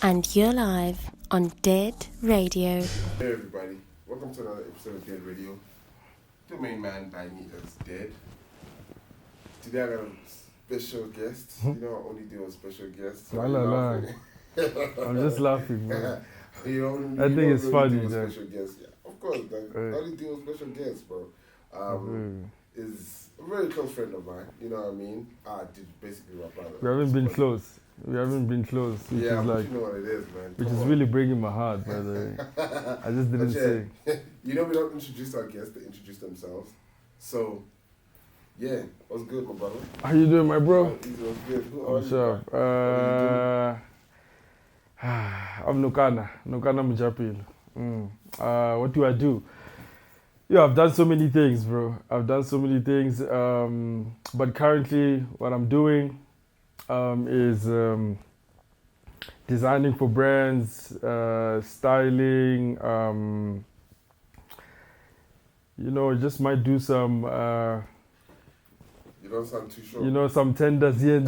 And you're live on Dead Radio. Hey everybody, welcome to another episode of Dead Radio. The main man by me is dead. Today I got a special guest. You know I only deal with special guests. No. I'm just laughing, man. I think it's funny, special guests. Yeah, of course, I only deal with special guests, bro. Is a very close friend of mine, you know what I mean? Did basically my brother. We haven't been close, which yeah, is like, you know what it is, man. Which is really breaking my heart, by the way. I just didn't say. You know we don't introduce our guests, they introduce themselves. So, yeah, what's good, my brother? How you doing, my bro? What's good? What's up? I'm Nokana Mojapelo. What do I do? Yeah, I've done so many things, bro. But currently, what I'm doing is designing for brands, styling. Just might do some. You don't sound too sure. Some tenders here and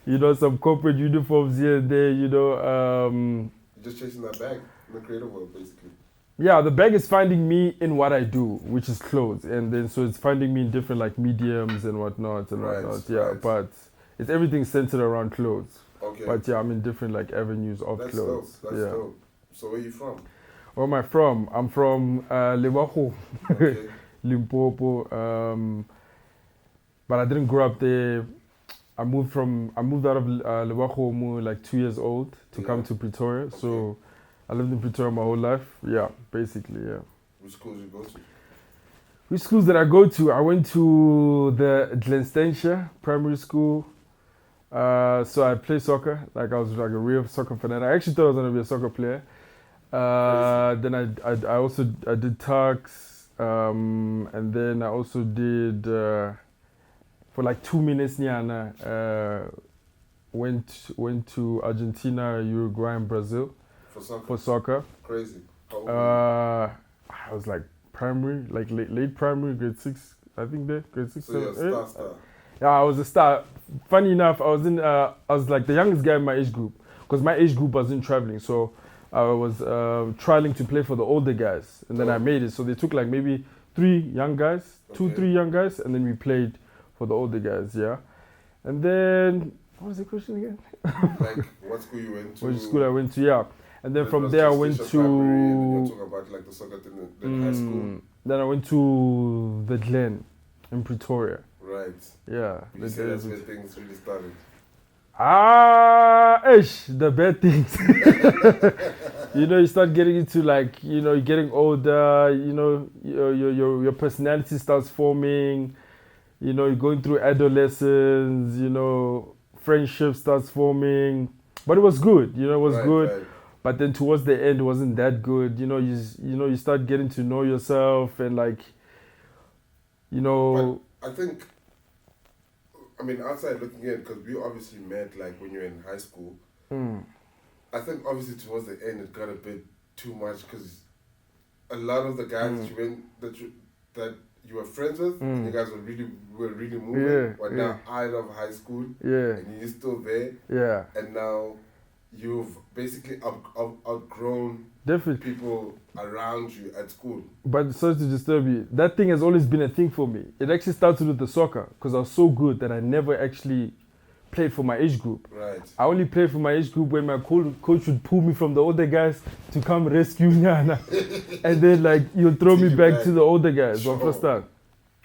there. Some corporate uniforms here and there. You're just chasing that bag in the creative world, basically. Yeah, the bag is finding me in what I do, which is clothes, and then so it's finding me in different like mediums and whatnot and whatnot. Yeah, right. But it's everything centered around clothes. Okay. But yeah, I'm in different like avenues of clothes. That's dope. So where are you from? Where am I from? I'm from Limpopo, Okay. Limpopo. But I didn't grow up there. I moved out of Limpopo like 2 years old to come to Pretoria. Okay. So I lived in Pretoria my whole life. Yeah, basically, yeah. Which schools did you go to? Which schools did I go to? I went to the Glenstancia primary school. So I played soccer. Like I was like a real soccer fan. I actually thought I was gonna be a soccer player. Then I also did tucks. And then I also did for like 2 minutes. Went to Argentina, Uruguay, and Brazil. For soccer. Crazy. I was like primary, like late primary, grade 6, I think there, grade 6, So 7, you're a 8. star. Yeah, I was a star. Funny enough, I was like the youngest guy in my age group, because my age group wasn't traveling, so I was trialing to play for the older guys, and then I made it. So they took like maybe 3 young guys, 3 young guys, and then we played for the older guys, yeah. And then, what was the question again? Like, what school you went to? Which school I went to, yeah. And then from there I went to... You're talking about like the soccer thing in high school. Then I went to the Glen in Pretoria. Right. Yeah. You say that's where things really started. The bad things. You start getting into like, you're getting older, your personality starts forming, you're going through adolescence, friendship starts forming. But it was good, it was good. Right. But then towards the end, it wasn't that good. You start getting to know yourself and like, But I think, outside looking in, because we obviously met like when you were in high school. I think obviously towards the end it got a bit too much because a lot of the guys that you were friends with, and you guys were really moving. But now out of high school, and you're still there. Yeah. And now you've basically outgrown people around you at school. But sorry to disturb you, that thing has always been a thing for me. It actually started with the soccer because I was so good that I never actually played for my age group. Right. I only played for my age group when my coach would pull me from the older guys to come rescue me. And then like you'll throw me back to the older guys first time.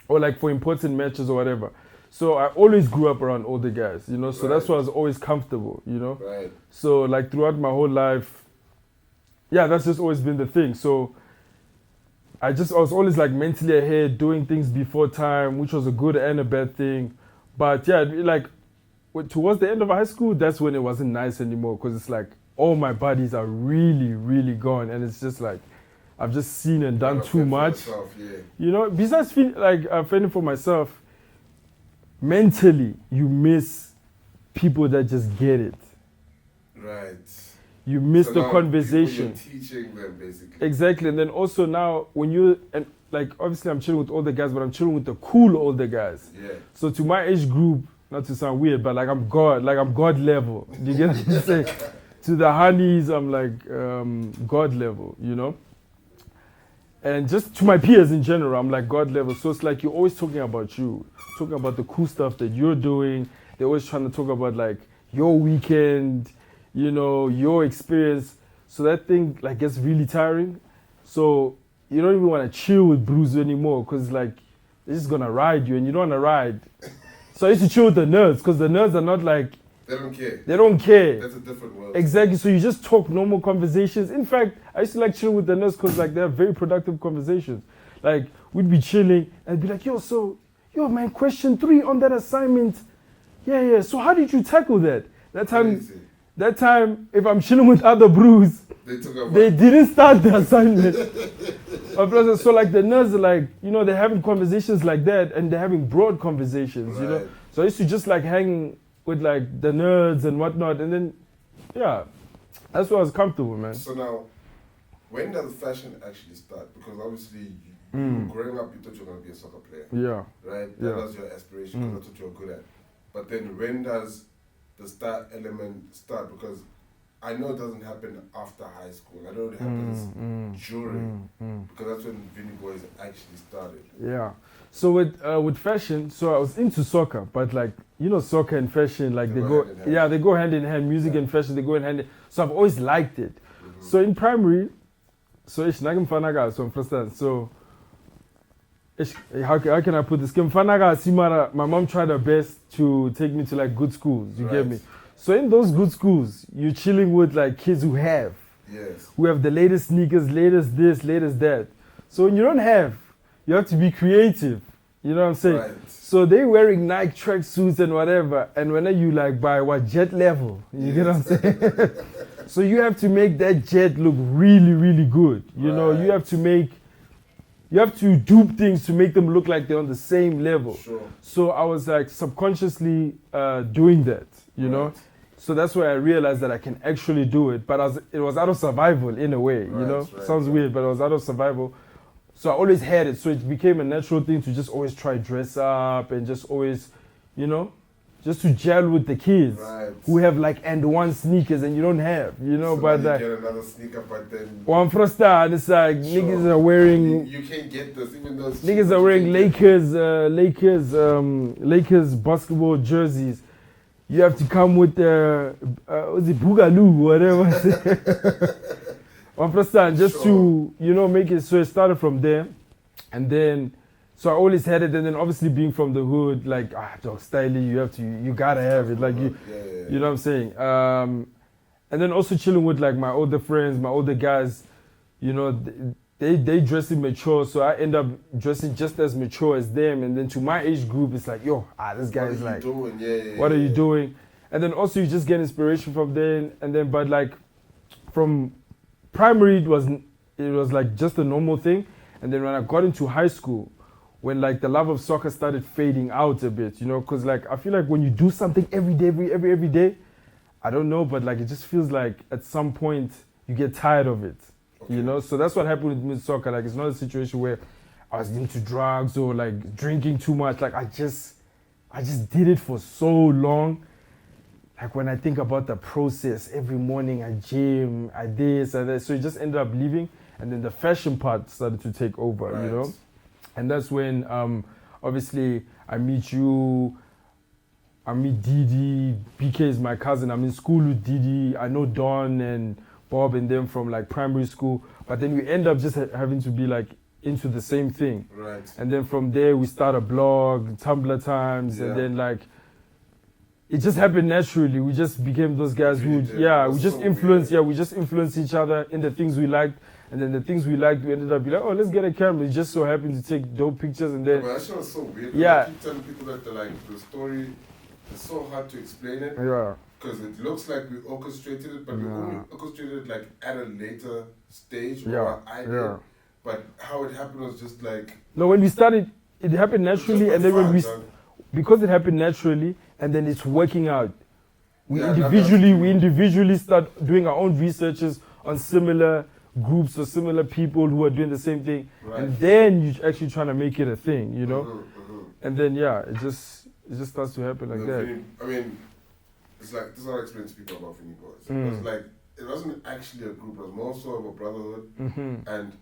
Or like for important matches or whatever. So I always grew up around older guys, so that's why I was always comfortable, Right. So like throughout my whole life, that's just always been the thing. So I was always like mentally ahead, doing things before time, which was a good and a bad thing. But towards the end of high school, that's when it wasn't nice anymore because it's like all my buddies are really, really gone. And it's just like, I've just seen and done too much. Besides fending for myself, mentally, you miss people that just get it. Right. You miss the conversation. You're teaching them, basically. Exactly. And then also now, obviously I'm chilling with older guys, but I'm chilling with the cool older guys. Yeah. So to my age group, not to sound weird, but like I'm God level. Do you get what I'm saying? To the honeys, I'm like God level, you know? And just to my peers in general, I'm like God level. So it's like you're always talking about you, talking about the cool stuff that you're doing. They're always trying to talk about like your weekend, you know, your experience. So that thing like gets really tiring. So you don't even want to chill with Bruce anymore because like they're just gonna ride you and you don't want to ride. So I used to chill with the nerds because the nerds are not like, They don't care. they don't care. That's a different world. Exactly. So you just talk normal conversations. In fact, I used to like chill with the nerds because like they have very productive conversations. Like we'd be chilling and be like, yo, man, question 3 on that assignment. Yeah. So how did you tackle that? That time, if I'm chilling with other brews, they didn't start the assignment. So like the nerds are like, you know, they're having conversations like that and they're having broad conversations, you know. So I used to just like hang with like the nerds and whatnot, and then yeah, that's what I was comfortable, man. So now, when does fashion actually start? Because obviously, you growing up, you thought you were going to be a soccer player. Yeah. Right? That was your aspiration, because that's what you were good at. But then when does the start element start? Because I know it doesn't happen after high school. I know it happens during, because that's when Vinnie Boys actually started. Yeah. So with fashion, so I was into soccer, but like, you know, soccer and fashion, like they go hand in hand. Music and fashion, they go in hand in. So I've always liked it. So in primary, so how can I put this? My mom tried her best to take me to like good schools. You get me? So in those good schools, you're chilling with like kids who have the latest sneakers, latest this, latest that. So when you don't have, you have to be creative. You know what I'm saying? Right. So they wearing Nike track suits and whatever, and when you like buy what jet level, you get what I'm saying? So you have to make that jet look really, really good. You know, you have to dupe things to make them look like they're on the same level. Sure. So I was like subconsciously doing that, you know? So that's where I realized that I can actually do it. But it was out of survival in a way, you know? Sounds weird, but it was out of survival. So I always had it. So it became a natural thing to just always try dress up and just always, you know, just to gel with the kids who have like and one sneakers and you don't have, you know. So but you get another sneaker, but then one for a star, and it's like niggas are wearing. You can't get this, even though niggas are wearing Lakers basketball jerseys. You have to come with what's it, Boogaloo, whatever. One for a star, just to, you know, make it. So it started from there, and then. So I always had it, and then obviously being from the hood, like dog styling, you gotta have it, like you know what I'm saying. And then also chilling with like my older friends, my older guys, you know, they dressing mature, so I end up dressing just as mature as them. And then to my age group, it's like, yo, this guy is like, what are you doing? And then also you just get inspiration from them, and then but like from primary it was like just a normal thing, and then when I got into high school. When like the love of soccer started fading out a bit, you know, because like I feel like when you do something every day, I don't know, but like it just feels like at some point you get tired of it, you know. So that's what happened with me with soccer. Like it's not a situation where I was into drugs or like drinking too much. Like I just did it for so long. Like when I think about the process, every morning I gym, I this, I that. So it just ended up leaving, and then the fashion part started to take over, you know. And that's when, obviously, I meet you, I meet Didi, BK is my cousin, I'm in school with Didi, I know Don and Bob and them from like primary school, but then we end up just having to be like into the same thing. Right. And then from there we start a blog, Tumblr times, and then like, it just happened naturally. We just became those guys who, we just influenced each other in the things we liked. And then the things we liked, we ended up being like, oh, let's get a camera. We just so happened to take dope pictures, and then. But that shit was so weird. I keep telling people that the story is so hard to explain it. Yeah. Because it looks like we orchestrated it, but we only orchestrated it like at a later stage. Or I did. But how it happened was just like. No, when we started, it happened naturally, and then because it happened naturally, and then it's working out. We individually start doing our own researches on similar groups or similar people who are doing the same thing, and then you're actually trying to make it a thing, you know. And then it It just starts to happen like that. I mean, it's like, this is how I explain to people about Vinnie Boys. It was like, it wasn't actually a group, it was more so of a brotherhood. And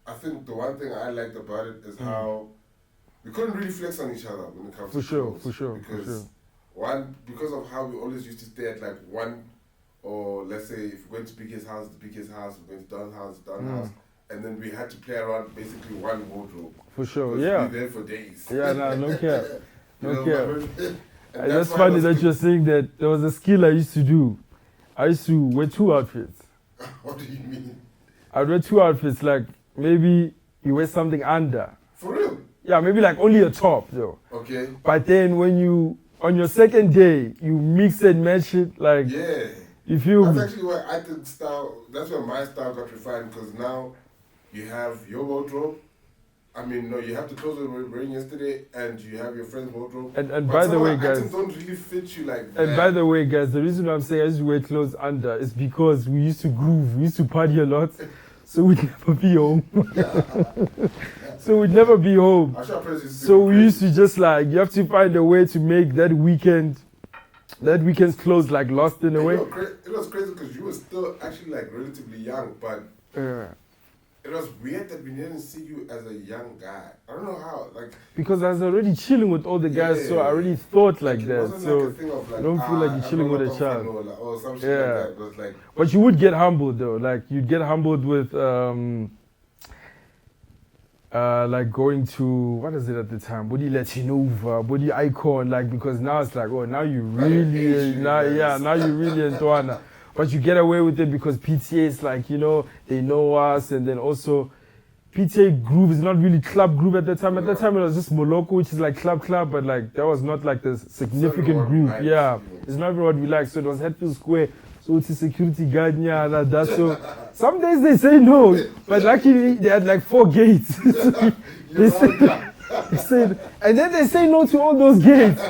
I think the one thing I liked about it is how we couldn't really flex on each other when it comes to clothes. For sure. One, because of how we always used to stay at like one, or let's say if we went to Big H's house, the Big H's house, we went to Don's house, and then we had to play around basically one wardrobe. For sure, yeah. We were there for days. Yeah, no care. No care. And that's funny that you're saying that there was a skill I used to do. I used to wear 2 outfits. What do you mean? I'd wear 2 outfits, like maybe you wear something under. For real? Yeah, maybe like only a top though. Okay. But then when you, on your second day, you mix and match it, like... Yeah. You feel That's me? actually why I think that's where my style got refined, because now you have your wardrobe. I mean, no, you have the clothes we were wearing yesterday, and you have your friend's wardrobe. And by the way, guys, items don't really fit you like that. And by the way, guys, the reason I'm saying I used to wear clothes under is because we used to groove, we used to party a lot, so we'd never be home. So we'd never be home. So we used to just like, you have to find a way to make that weekend's clothes like lost in a way. It was crazy because you were still actually like relatively young, but it was weird that we didn't see you as a young guy. I don't know how, like... Because I was already chilling with all the guys, so I already thought like that. So like a thing of like, I don't feel like you're chilling with a child. Or some shit like that. It was like... But you would get humbled though. Like you'd get humbled with like going to, what is it at the time? Body Latinova, Body Icon, like, because now it's like, oh, now you really, now you really in Tuana. But you get away with it because PTA is like, you know, they know us, and then also PTA group is not really club group at that time. At that time it was just Moloko, which is like club, but like that was not like the significant group. It's not even what we like. So it was Hatfield Square. So it's a security guard, that. So some days they say no, but luckily they had like 4 gates. they said, and then they say no to all those gates.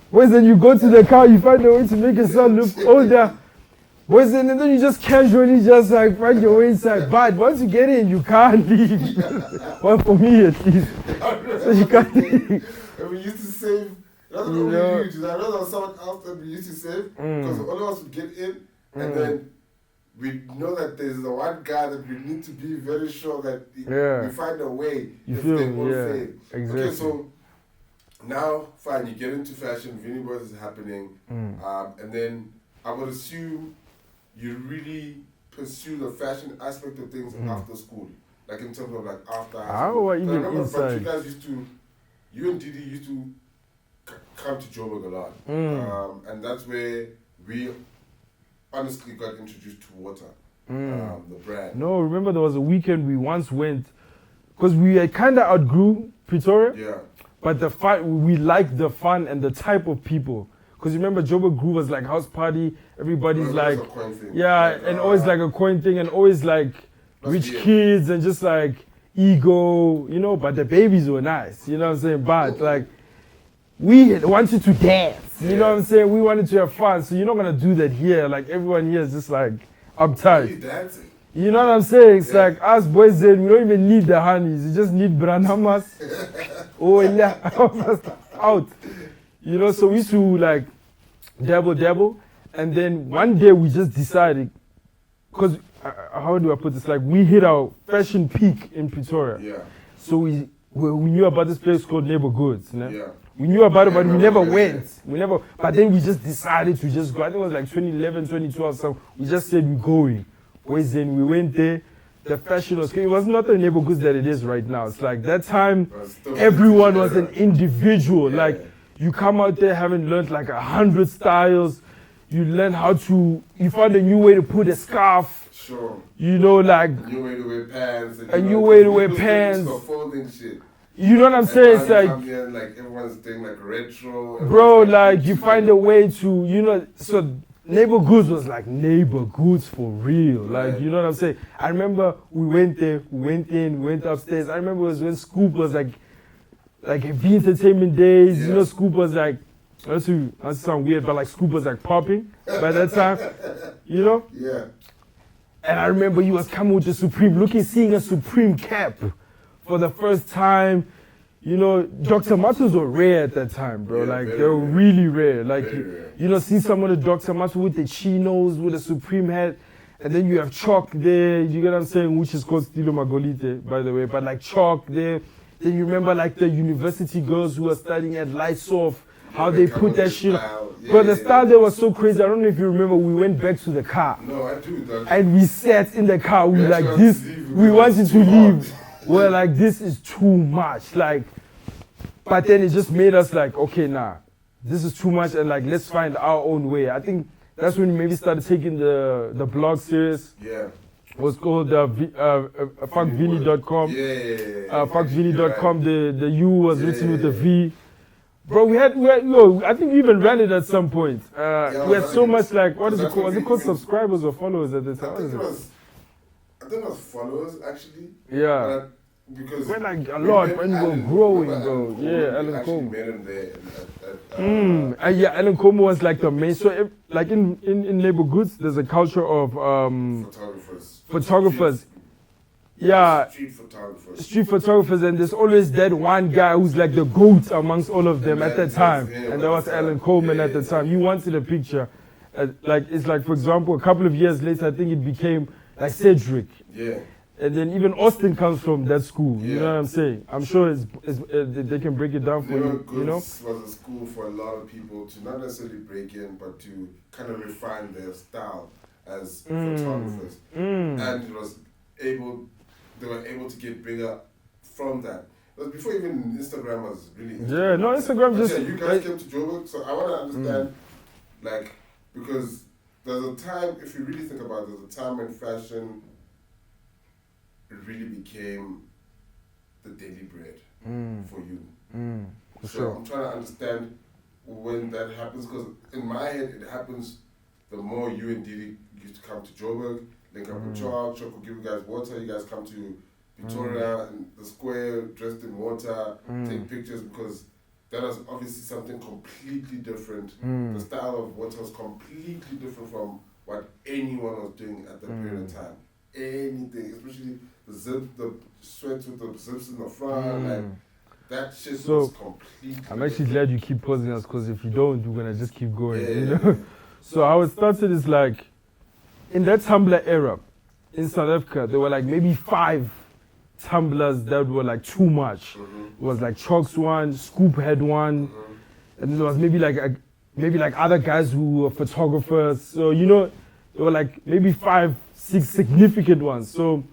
Whereas then you go to the car, you find a way to make yourself look older. Whereas then you just casually just like find your way inside. But once you get in, you can't leave. Well, for me at least. So you can't leave. And we used to save. That's what we used to do. I know there was someone else that we used to save because all of us would get in, and then we know that there's the one guy that we need to be very sure that we find a way. You feel exactly. Okay, so now fine, you get into fashion. Vinnie Boys is happening, and then I would assume you really pursue the fashion aspect of things after school, like in terms of like after. How even inside? But you guys you and Didi used to come to Joburg a lot, and that's where we honestly got introduced to Water, the brand. No, remember there was a weekend we once went, because we had kind of outgrew Pretoria. Yeah. But we liked the fun and the type of people. Because remember, Joburg Groove was like house party. Everybody's like, and always like a coin thing, and always like rich kids and just like ego, you know. But the babies were nice, you know what I'm saying. But like, we wanted to dance, you know what I'm saying. We wanted to have fun, so you're not gonna do that here. Like everyone here is just like uptight. Dancing. You know what I'm saying? It's like us boys, then we don't even need the honeys. You just need branamas. Out. You know, so we used to like dabble, and then one day we just decided, because how do I put this? Like we hit our fashion peak in Pretoria. Yeah. So we knew about this place called Neighbourgoods. You know? Yeah. We knew about it, but we never went. But then we just decided to just go. I think it was like 2011, 2012. So we just said we're going. Whereas then we went there. The fashion was, it was not the Neighbourgoods that it is right now. It's like that time, everyone was an individual. Yeah. Like you come out there having learned like 100 styles. You learn how to, you find a new way to put a scarf. Sure. You know, like. A new way to wear pants. A new way to wear pants. Folding shit. You know what I'm saying? It's like. Here, like everyone's doing like retro. Bro, like you find a way to, you know, so. Neighbourgoods was like Neighbourgoods for real. Like, you know what I'm saying? I remember we went there, we went upstairs. I remember it was when Scoop was like heavy entertainment days. You know, Scoop was like, that sound weird, but like Scoop was like popping by that time. You know? Yeah. And I remember he was coming with the Supreme, seeing a Supreme cap for the first time. you know, Dr. Matos were rare at that time, bro. Yeah, like, very they were rare. really rare. Like, Very rare. you know, see some of the Dr. Matos with the chinos, with the Supreme hat. And then you have Chalk there, you get what I'm saying, which is called Stilo Magolite, by the way. But like Chalk there. Then you remember like the university girls who were studying at Lights Off, how they put that shit. But the style there was so crazy. I don't know if you remember, we went back to the car. No, I do. And we sat in the car, we We like actually this, wanted to leave. we wanted to It was too leave. We're like, this is too much. Like, but then it just made us like, okay, nah, this is too much, and like, let's find our own way. I think that's when we maybe started taking the blog serious. Yeah. It was called fuckvinnie.com. Yeah. Fuckvinnie.com. The U was written with the Yeah. V. Bro, we had yo, I think we even ran it at some point. We had so much like, what is it called? Was it called subscribers or followers at the time? What is it? I think it was followers actually. Yeah. But because We're like a lot when we were growing, bro. Alan Yeah, Alan actually Coleman. met him there. Yeah, Alan Coleman was like the main. So, like in Neighbourgoods, there's a culture of photographers. Yeah, street photographers, and there's always that one guy who's like the GOAT amongst all of them at that time. And that was Alan Coleman at the time. He wanted a picture. Like, it's like, for example, a couple of years later, I think it became like Cedric. Yeah. And then even Austin comes from that school. You know what I'm saying? I'm sure they can break it down for you. You know? Was a school for a lot of people to not necessarily break in, but to kind of refine their style as photographers. And they were able to get bigger from that. But before even Instagram was really. Yeah, no, Instagram just. You guys came to Joburg, so I want to understand, like, because there's a time, if you really think about it, there's a time when fashion really became the daily bread for you. For So sure. I'm trying to understand when that happens, because in my head it happens the more you and Didi used to come to Joburg, link up with Chalk will give you guys water, you guys come to Pretoria and the square dressed in water, take pictures, because that was obviously something completely different. The style of water was completely different from what anyone was doing at that period of time. Anything, especially the sweats with the zips in the front, like that shit was completely I'm actually glad you keep pausing us, because if you don't, we're gonna just keep going. Yeah. You know? So how it started is like, in that Tumblr era, in South Africa, there were like maybe 5 Tumblrs that were like too much. It was like Chalk's one, Scoop had one, and then there was maybe like other guys who were photographers. So you know, there were like maybe 5, 6 significant ones. So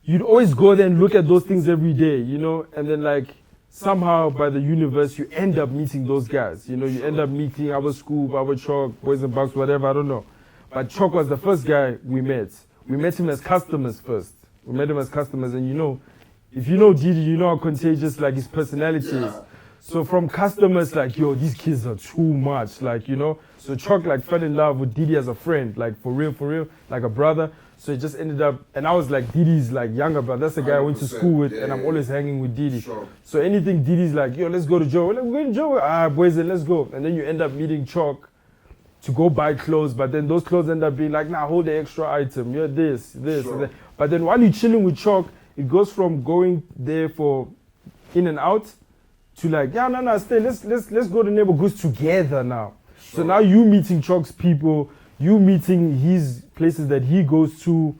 you'd always go there and look at those things every day, you know, and then like somehow by the universe you end up meeting those guys. You know, you end up meeting our Scoop, our Chalk, Boys and Bucks, whatever, I don't know. But Chalk was the first guy we met. We met him as customers first. We met him as customers, and you know, if you know Didi, you know how contagious like his personality is. So from customers, like, yo, these kids are too much, like, you know. So Chalk like fell in love with Didi as a friend, like for real, like a brother. So it just ended up, and I was like Didi's like younger brother. That's the guy I went to school with, and I'm always hanging with Didi. So anything Didi's like, yo, let's go to Joe. We're going to Joe. Boys, then let's go. And then you end up meeting Chalk to go buy clothes, but then those clothes end up being like, nah, hold the extra item. You're this. And that. But then while you're chilling with Chalk, it goes from going there for in and out to like, yeah, no, stay. Let's go to Neighbourgoods together now. So now you meeting Chalk's people, you meeting his places that he goes to,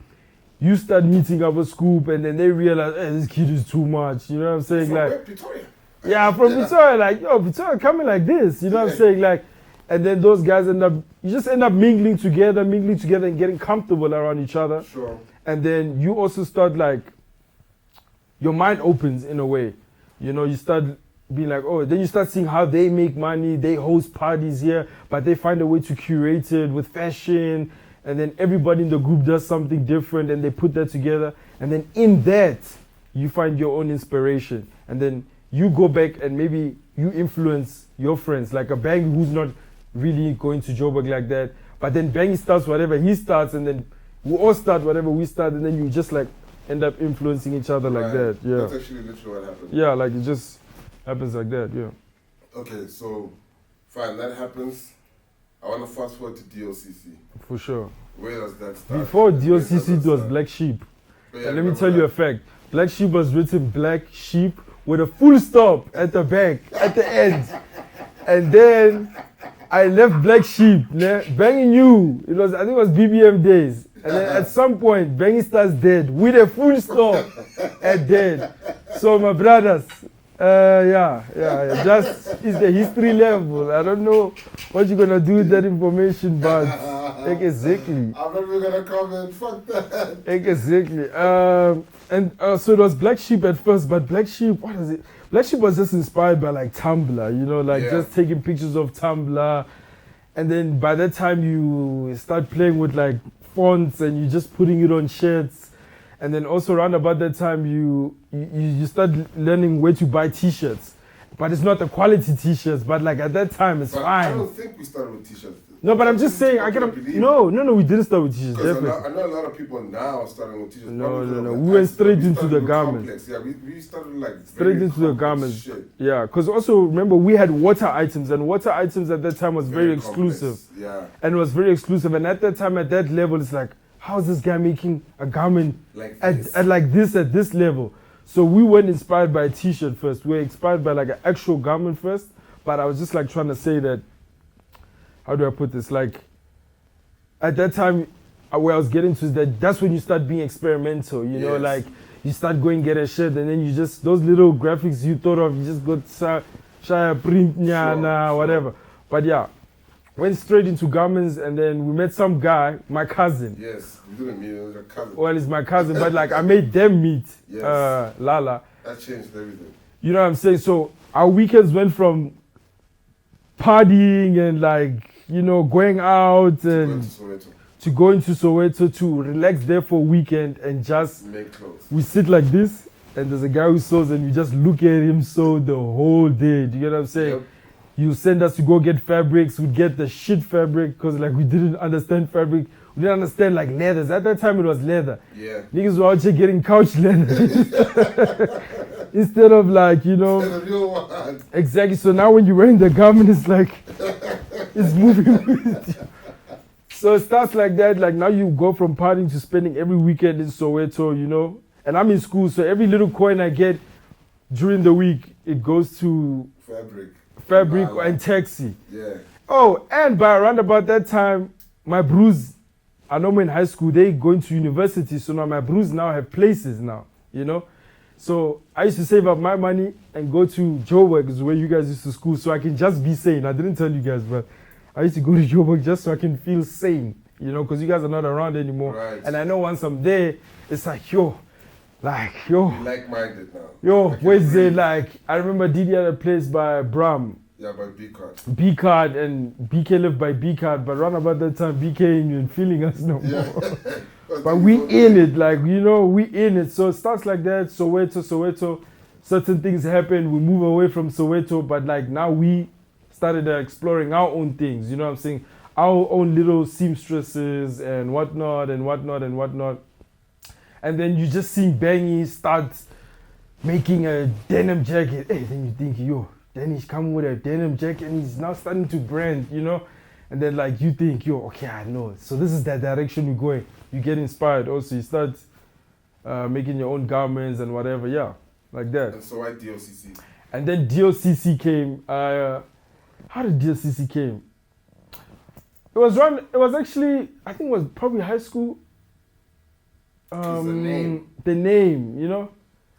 you start meeting our Scoop, and then they realize, hey, this kid is too much. You know what I'm saying? From like Pretoria. Yeah, from Pretoria, like, yo, Pretoria coming like this. You know what I'm saying? Like, and then those guys you just end up mingling together and getting comfortable around each other. Sure. And then you also start like, your mind opens in a way. You know, you start being like, oh, then you start seeing how they make money, they host parties here, but they find a way to curate it with fashion, and then everybody in the group does something different, and they put that together, and then in that, you find your own inspiration, and then you go back and maybe you influence your friends, like a Bang who's not really going to Joburg like that, but then Bang starts whatever he starts, and then we all start whatever we start, and then you just like end up influencing each other like that. Yeah. That's actually literally what happened. Yeah, like it just happens like that. Yeah. Okay, so fine, that happens. I want to fast forward to DOCC. For sure. Where does that start? Before DOCC, it was Black Sheep. Yeah, And let me tell you a fact. Black Sheep was written Black Sheep with a full stop at the back, at the end. And then I left Black Sheep, Bangy knew, I think it was BBM days. And then at some point, Bangy starts dead with a full stop at dead. So my brothers, just it's the history level. I don't know what you're gonna do with that information, but exactly. I'm not even gonna comment. Fuck that. Exactly. So it was Black Sheep at first, but Black Sheep, what is it? Black Sheep was just inspired by like Tumblr, just taking pictures of Tumblr, and then by that time you start playing with like fonts and you just putting it on shirts. And then also around about that time, you start learning where to buy T-shirts. But it's not the quality T-shirts, but like at that time, it's fine. I don't think we started with T-shirts. No, but I'm just saying, No, we didn't start with T-shirts, definitely. I know a lot of people now are starting with T-shirts. No. We went straight into the garments. Complex. Yeah, we started like straight into the garments. Shit. Yeah, because also remember we had water items, and water items at that time was very exclusive. Yeah. And it was very exclusive, and at that time, at that level, it's like, how is this guy making a garment like at this level? So we weren't inspired by a T-shirt first. We were inspired by like an actual garment first. But I was just like trying to say that, how do I put this? Like at that time, where I was getting to is that's when you start being experimental. Like you start going get a shirt, and then you just those little graphics you thought of, you just got shaya print whatever. But yeah. Went straight into garments, and then we met some guy, my cousin. Yes, you didn't meet your cousin. Well, it's my cousin, but like I made them meet. Yes. Lala. That changed everything. You know what I'm saying? So our weekends went from partying and like, going out and to going to Soweto to relax there for a weekend and just make clothes. We sit like this, and there's a guy who sews, and we just look at him sew the whole day. Do you get what I'm saying? Yep. You send us to go get fabrics, we'd get the shit fabric because like we didn't understand fabric. We didn't understand like leathers. At that time it was leather. Yeah. Niggas were out here getting couch leather. Instead of like, The real one. Exactly. So now when you're wearing the garment, it's like, it's moving with you. So it starts like that. Like now you go from partying to spending every weekend in Soweto, And I'm in school, so every little coin I get during the week, it goes to fabric and taxi. Yeah. Oh, and by around about that time, my bros, I know in high school, they going to university. So now my bros now have places now, So I used to save up my money and go to Joburg, is where you guys used to school, so I can just be sane. I didn't tell you guys, but I used to go to Joburg just so I can feel sane, because you guys are not around anymore. Right. And I know once I'm there, it's like, yo. Like-minded now. Where's it? Like, I remember Didi had a place by Braam. Yeah, by B-card. B-card, and BK lived by B-card, but around about that time, BK ain't even feeling us no more. But we in it, we in it. So it starts like that, Soweto, certain things happen, we move away from Soweto, but like now we started exploring our own things, you know what I'm saying? Our own little seamstresses and whatnot. And then you just see Bangy start making a denim jacket. Hey, then you think, then he's coming with a denim jacket and he's now starting to brand, And then like you think, okay, I know. So this is the direction you're going. You get inspired also. You start making your own garments and whatever, like that. And so why DOCC? And then DOCC came. How did DOCC came? It was actually, I think it was probably high school. The name. The name, Because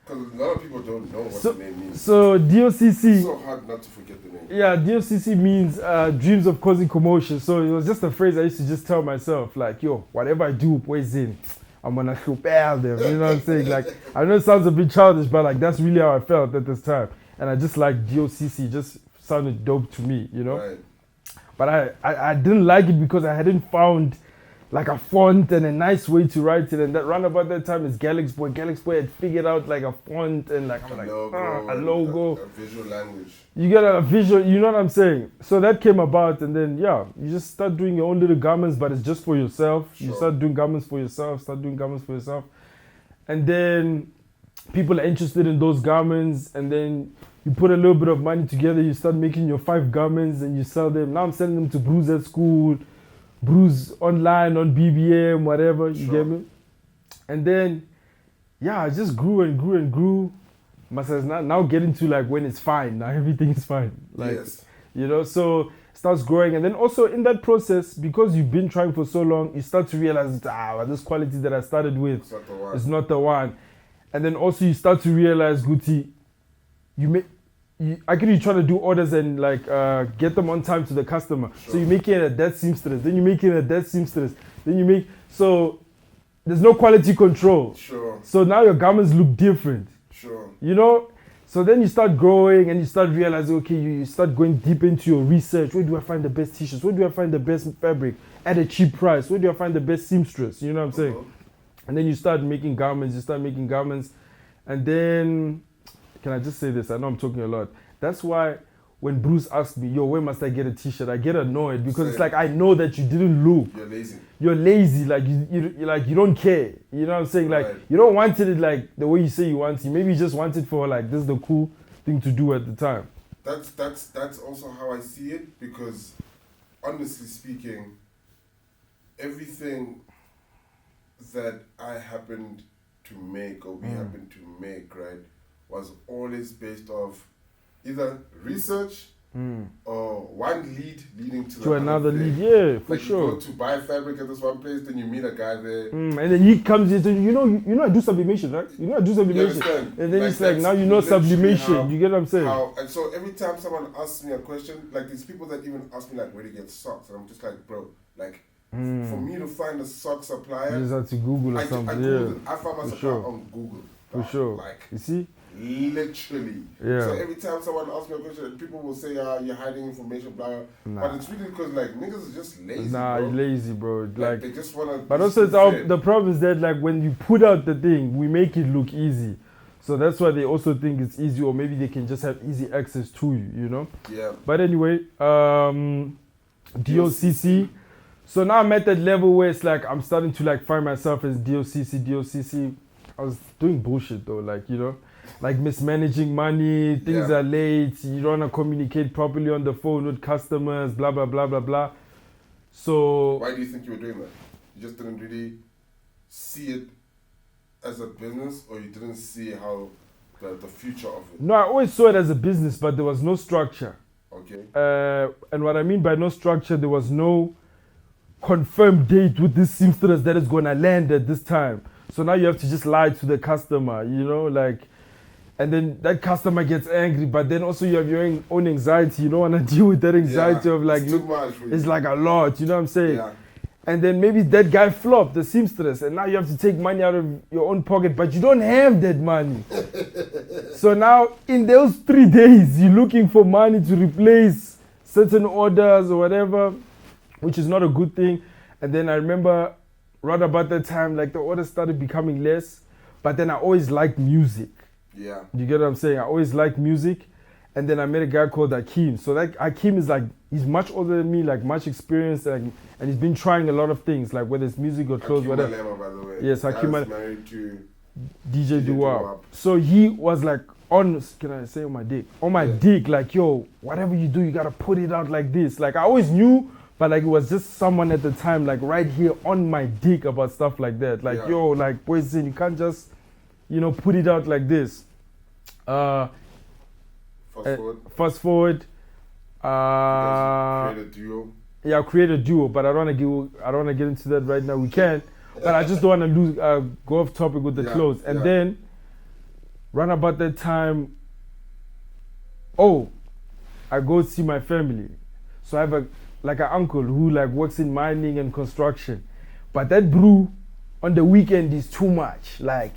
a lot of people don't know what the name means. So DOCC. It's so hard not to forget the name. Yeah, DOCC means dreams of causing commotion. So it was just a phrase I used to just tell myself, like, whatever I do, boys in, I'm gonna compare them. You know what I'm saying? Like, I know it sounds a bit childish, but like that's really how I felt at this time. And I just like DOCC, just sounded dope to me, Right. But I didn't like it because I hadn't found like a font and a nice way to write it, and that round about that time is Galaxy Boy. Galaxy Boy had figured out like a font and like a logo, a visual language. You get a visual, you know what I'm saying? So that came about, and then you just start doing your own little garments, but it's just for yourself. Sure. You start doing garments for yourself, and then people are interested in those garments, and then you put a little bit of money together, you start making your 5 garments and you sell them. Now I'm selling them to Brews at school, Brews online, on BBM, whatever, you get me? And then, I just grew and grew and grew. must has now getting to like when it's fine. Now everything is fine. Like, yes. you know, so starts growing. And then also in that process, because you've been trying for so long, you start to realize that, this quality that I started with It's not the one. is not the one. And then also you start to realize, Guti, actually try to do orders and like get them on time to the customer. Sure. So you make it a dead seamstress, then you make it a dead seamstress, then you make, so there's no quality control. Sure. So now your garments look different, Sure. you know? So then you start growing and you start realizing, okay, you start going deep into your research. Where do I find the best t-shirts? Where do I find the best fabric at a cheap price? Where do I find the best seamstress? You know what I'm saying? Uh-huh. And then you start making garments, and then, can I just say this? I know I'm talking a lot. That's why when Bruce asked me, yo, where must I get a t-shirt? I get annoyed because it's like, I know that you didn't look. You're lazy. You're lazy, like you don't care. You know what I'm saying? Like, Right. you don't want it like the way you say you want it. Maybe you just want it for like, this is the cool thing to do at the time. That's also how I see it, because honestly speaking, everything that I happened to make or we happened to make, right, was always based off either research or one lead leading to another thing. lead, yeah, for like sure. You go to buy fabric at this one place, then you meet a guy there. And then he comes in, you know I do sublimation, right? You know I do sublimation. understand? And then Like, it's like, that's now you know literally sublimation. how- You get what I'm saying? And so every time someone asks me a question, like these people that even ask me like where to get socks, and I'm just like, bro, like for me to find a sock supplier, You just have to Google or I something, Googled, yeah. I found my For supplier sure. on Google. For sure. Like You see? literally. Yeah. So every time someone asks me a question, people will say, you're hiding information, blah, blah. Nah. But it's really because like niggas is just lazy. Nah, bro. you're lazy, bro. Like they just wanna. But also the problem is that like when you put out the thing, we make it look easy. So that's why they also think it's easy, or maybe they can just have easy access to you, you know? Yeah. But anyway, DOCC. So now I'm at that level where it's like I'm starting to like find myself as DOCC. I was doing bullshit though, like, you know, like mismanaging money, things Yeah. are late, you don't want to communicate properly on the phone with customers, blah, blah, blah, blah, blah. So Why do you think you were doing that? You just didn't really see it as a business, or you didn't see how the future of it? no, I always saw it as a business, but there was no structure. Okay. And what I mean by no structure, there was no confirmed date with this seamstress that is going to land at this time. So now you have to just lie to the customer, you know, like, and then that customer gets angry, but then also you have your own anxiety. You don't want to deal with that anxiety of like, it's too much for you. it's like a lot, you know what I'm saying? Yeah. And then maybe that guy flopped, the seamstress, and now you have to take money out of your own pocket, but you don't have that money. So now in those 3 days, you're looking for money to replace certain orders or whatever, which is not a good thing. And then I remember right about that time, like the orders started becoming less, but then I always liked music. Yeah. You get what I'm saying? I always liked music. And then I met a guy called Hakeem. So that Hakeem is like, he's much older than me, like much experience, like, and he's been trying a lot of things, like whether it's music or clothes, Hakeem whatever. Malema, by the way. Yes, Hakeem Guy's Malema. married to DJ DJ Doo-Wop. Doo-Wop. So he was like on, can I say on my dick? On my dick, like, yo, whatever you do, you gotta put it out like this. Like I always knew, but like it was just someone at the time, like right here on my dick about stuff like that. Like, Yeah. yo, like, boys, you can't just, you know, put it out like this. Fast forward. Create a duo. Yeah, create a duo, but I don't want to get into that right now. We can, but I just don't want to go off topic with the clothes. And then, round about that time, I go see my family. So I have an uncle who like works in mining and construction, but that brew on the weekend is too much, like,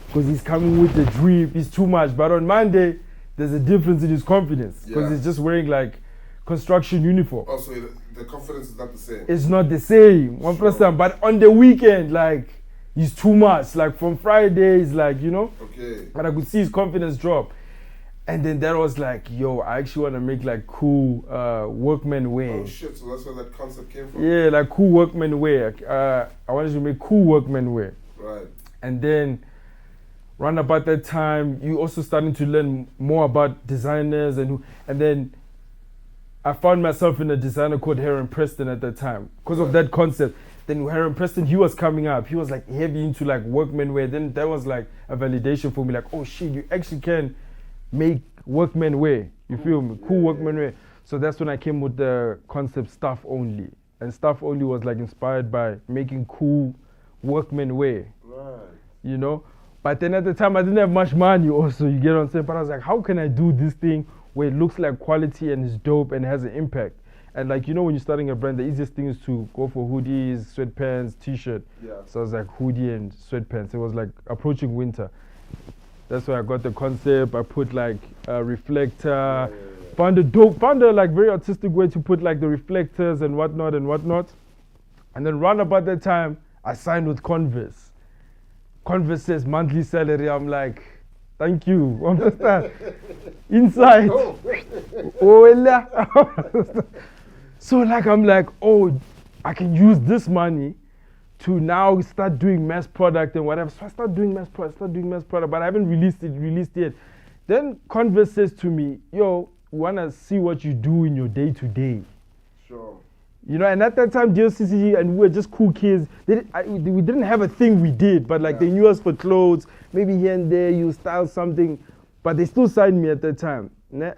because he's coming with the drip, it's too much. But on Monday, there's a difference in his confidence because he's just wearing like construction uniform. Also, the confidence is not the same. It's not the same, one person. But on the weekend, like, he's too much. Like from Fridays, like, you know. Okay. And I could see his confidence drop. And then that was like, yo, I actually want to make like cool workman wear. Oh shit! So that's where that concept came from. Yeah, like cool workman wear. I wanted to make cool workman wear. Right. And then, round about that time, you also starting to learn more about designers and then I found myself in a designer called Heron Preston at that time because of that concept. Then Harry Preston, he was coming up. He was like heavy into like workman wear. Then that was like a validation for me. Like, oh shit, you actually can make workman wear. You feel me? Cool workman wear. So that's when I came with the concept Stuff Only. And Stuff Only was like inspired by making cool workman wear. Right. You know? But then at the time I didn't have much money also, you get what I'm saying? But I was like, how can I do this thing where it looks like quality and is dope and has an impact? And like, you know, when you're starting a brand, the easiest thing is to go for hoodies, sweatpants, t-shirt. Yeah. So I was like hoodie and sweatpants. It was like approaching winter. That's why I got the concept. I put like a reflector. Found a like very artistic way to put like the reflectors and whatnot. And then round about that time, I signed with Converse. Converse says monthly salary. I'm like, thank you. Understand? Inside. Oh, yeah. So like I'm like, oh, I can use this money to now start doing mass product and whatever. So I start doing mass product, but I haven't released it yet. Then Converse says to me, yo, we wanna see what you do in your day to day. Sure. You know, and at that time, DLCC and we were just cool kids. We didn't have a thing we did, but like they knew us for clothes. Maybe here and there you style something, but they still signed me at that time.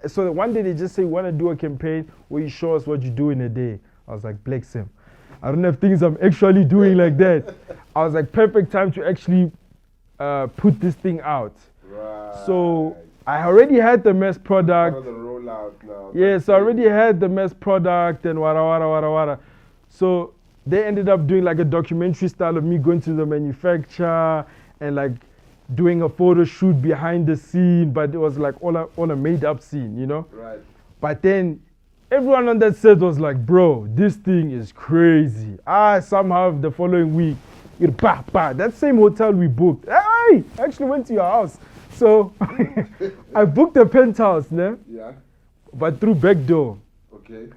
So one day they just say, we want to do a campaign where you show us what you do in a day. I was like, Black Sim, I don't have things I'm actually doing like that. I was like, perfect time to actually put this thing out. Right. So I already had the mass product. Part of the rollout now. Yeah, so I already had the mass product and wada. So they ended up doing like a documentary style of me going to the manufacturer and like doing a photo shoot behind the scene, but it was like all a made up scene, you know? Right. But then everyone on that set was like, bro, this thing is crazy. Somehow the following week, that same hotel we booked. Hey, I actually went to your house. So I booked a penthouse, né? Yeah. But through back door. Okay.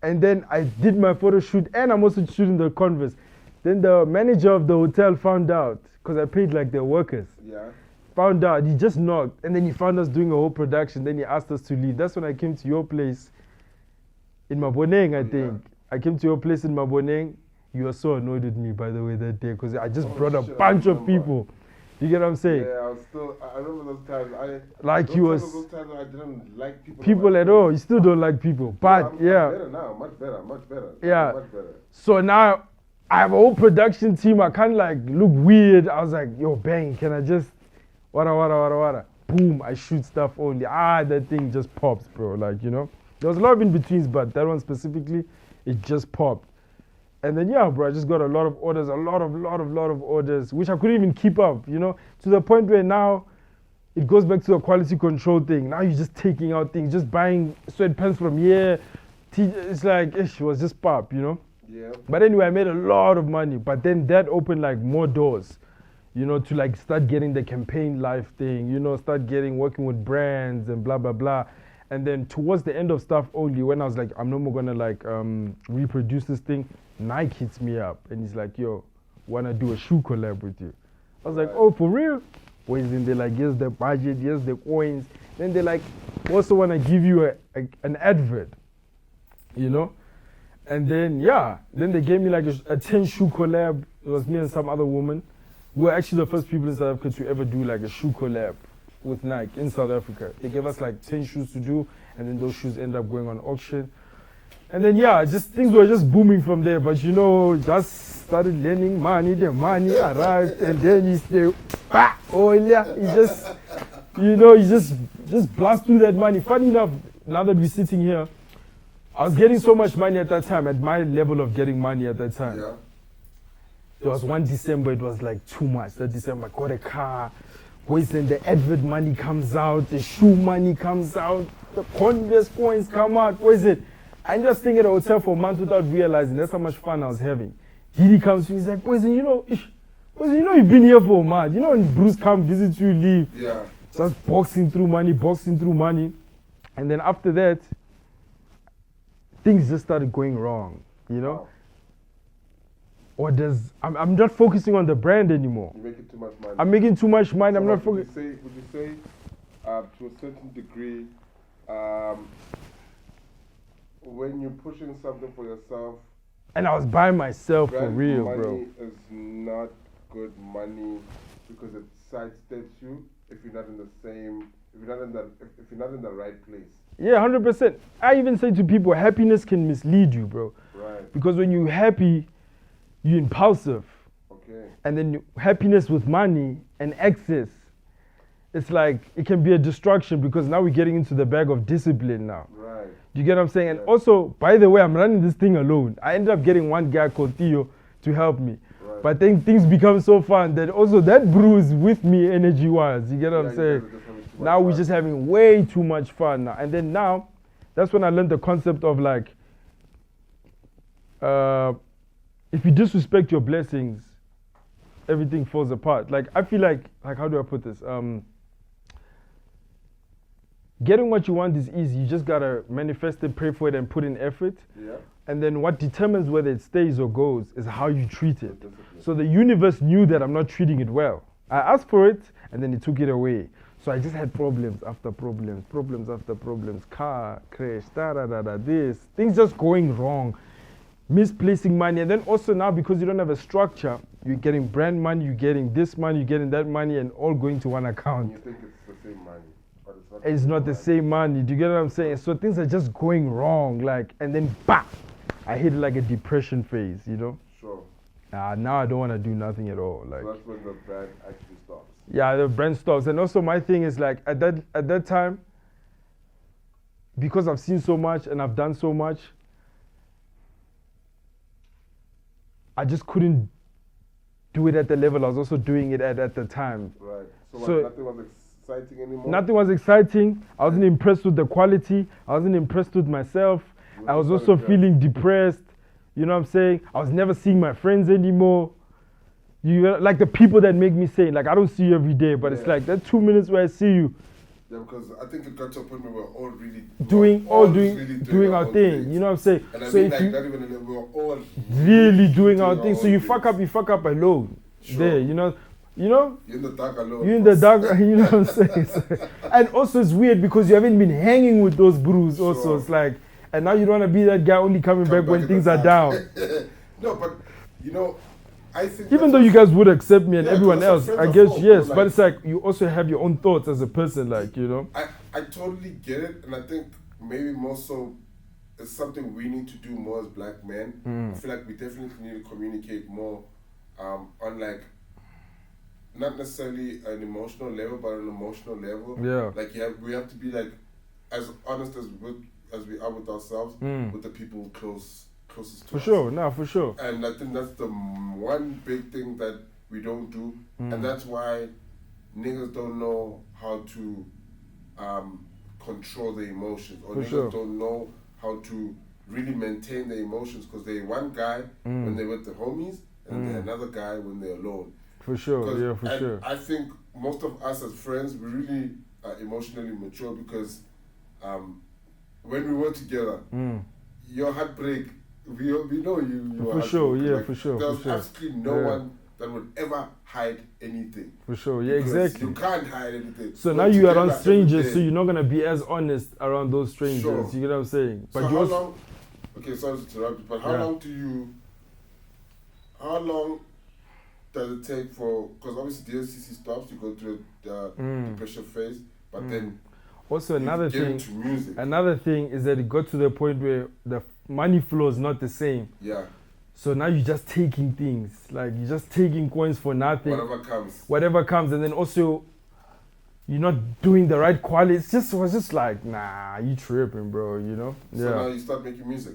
And then I did my photo shoot and I'm also shooting the Converse. Then the manager of the hotel found out, because I paid like their workers. Yeah. Found out, he just knocked, and then he found us doing a whole production. Then he asked us to leave. That's when I came to your place in Maboneng, I think. I came to your place in Maboneng. You were so annoyed with me, by the way, that day, because I just brought a bunch of people. You get what I'm saying? Yeah, I remember those times. Like those you was. Those times I didn't like people. People at all. You still don't like people. But yeah. Better now, much better. Yeah. Much better. So now I have a whole production team. I can't like look weird. I was like, yo, bang, can I just wada. Boom, I shoot Stuff Only. That thing just pops, bro. Like, you know. There was a lot of in-betweens, but that one specifically, it just popped. And then yeah, bro, I just got a lot of orders, a lot of orders, which I couldn't even keep up, you know, to the point where now it goes back to a quality control thing. Now you're just taking out things, just buying sweatpants from here. It's like, it was just pop, you know. Yeah. But anyway, I made a lot of money. But then that opened like more doors, you know, to like start getting the campaign life thing, you know, start working with brands and blah, blah, blah. And then towards the end of Stuff Only, when I was like, I'm no more gonna like reproduce this thing, Nike hits me up and he's like, yo, wanna do a shoe collab with you? I was like, oh, for real? Boys, then they're like, here's the budget, here's the coins. Then they're like, also wanna give you an advert, you know? And then, yeah, then they gave me like a 10 shoe collab. It was me and some other woman. We were actually the first people in South Africa to ever do like a shoe collab with Nike in South Africa. They gave us like 10 shoes to do, and then those shoes ended up going on auction. And then yeah, just things were just booming from there. But you know, just started lending money, the money arrived, and then you say, oh yeah, you just, you know, you just blast through that money. Funny enough, now that we're sitting here, I was getting so much money at that time, at my level of getting money at that time. Yeah. There was one December, it was like too much. That December, I got a car. Wait, then the advert money comes out, the shoe money comes out, the Converse coins come out. What is it? I'm just staying at a hotel for a month without realizing that's how much fun I was having. Didi comes to me, he's like, Poison, you know, you've been here for a month. You know when Bruce come visit you, leave. Yeah. Just boxing through money. And then after that, things just started going wrong, you know? Wow. Or I'm not focusing on the brand anymore. You're making too much money. I'm making too much money. So I'm not focusing. Would you say, to a certain degree, when you're pushing something for yourself And I was by myself for Brand real, money bro. is not good money because it sidesteps you if you're not in the same, if you're not in the right place. Yeah, 100%. I even say to people, happiness can mislead you, bro. Right. Because when you're happy, you're impulsive. Okay. And then happiness with money and excess, it's like, it can be a distraction because now we're getting into the bag of discipline now. Right. Do you get what I'm saying? And Yeah. also, by the way, I'm running this thing alone. I ended up getting one guy called Theo to help me. Right. But then things become so fun that also that brew is with me energy-wise. You get what I'm saying? Now we're just having way too much fun now. And then now, that's when I learned the concept of like, if you disrespect your blessings, everything falls apart. Like, I feel like how do I put this? Getting what you want is easy. You just gotta manifest it, pray for it, and put in effort. Yeah. And then what determines whether it stays or goes is how you treat it. So the universe knew that I'm not treating it well. I asked for it, and then it took it away. So I just had problems after problems, problems after problems. Car crash, this. Things just going wrong. Misplacing money. And then also now, because you don't have a structure, you're getting brand money, you're getting this money, you're getting that money, and all going to one account. And you think it's the same money, but it's not. It's not the same money. Do you get what I'm saying? So things are just going wrong. Like, and then bah! I hit like a depression phase, you know? Sure. Now I don't want to do nothing at all. Like, So that's when the brand actually stops. yeah, the brand stops. And also my thing is like at that time, because I've seen so much and I've done so much, I just couldn't do it at the level I was also doing it at the time. Right. So, So- nothing was exciting anymore. Nothing was exciting. I wasn't impressed with the quality. I wasn't impressed with myself. I was also feeling depressed. You know what I'm saying? I was never seeing my friends anymore. Like the people that make me say, like, I don't see you every day, but it's Yeah. like that 2 minutes where I see you Yeah, because I think it got to a point where we were all really doing our own thing. You know what I'm saying? And I So mean, if like, you not even we were all really doing our thing, own so you things. fuck up alone. Sure. There, you know, You're in the dark alone. you're in the dark. You know what I'm saying? And also it's weird because you haven't been hanging with those brews. Also, Sure. it's like, and now you don't want to be that guy only coming Come back when in things the are dark. down. No, but you know, I think Even that's though you guys would accept me and Yeah, everyone because else, our I friends are guess folk, yes, bro, but like- it's like you also have your own thoughts as a person, like, you know. I totally get it, and I think maybe more so it's something we need to do more as black men. I feel like we definitely need to communicate more on like not necessarily an emotional level, but an emotional level. Yeah. Like we have to be like as honest as we are with ourselves, with the people closest to For us. sure, no, for sure. And I think that's the one big thing that we don't do, and that's why niggas don't know how to control their emotions, or For niggas sure. don't know how to really maintain their emotions, because they're one guy when they're with the homies, and they're another guy when they're alone. For sure, 'Cause- yeah, for and sure. I think most of us as friends, we really are emotionally mature because when we were together, your heartbreak, we know you were For sure, heartbroken. yeah, Like, for sure, There's for sure. absolutely no Yeah. one that would ever hide anything. For sure, yeah, Because exactly. You can't hide anything. So We're now you are together around every strangers, day. so you're not gonna be as honest around those strangers. Sure. You get what I'm saying? So But you how also, long? Okay, sorry to interrupt, you, but how Yeah. long do you? How long does it take for? Because obviously DLCC stops, you go through the depression phase, but then also you another get thing. into music. Another thing is that it got to the point where the money flow is not the same. Yeah, So now you're just taking things, like you're just taking coins for nothing. whatever comes. And then also you're not doing the right quality. It was just like, nah, you tripping, bro, you know? So now you start making music,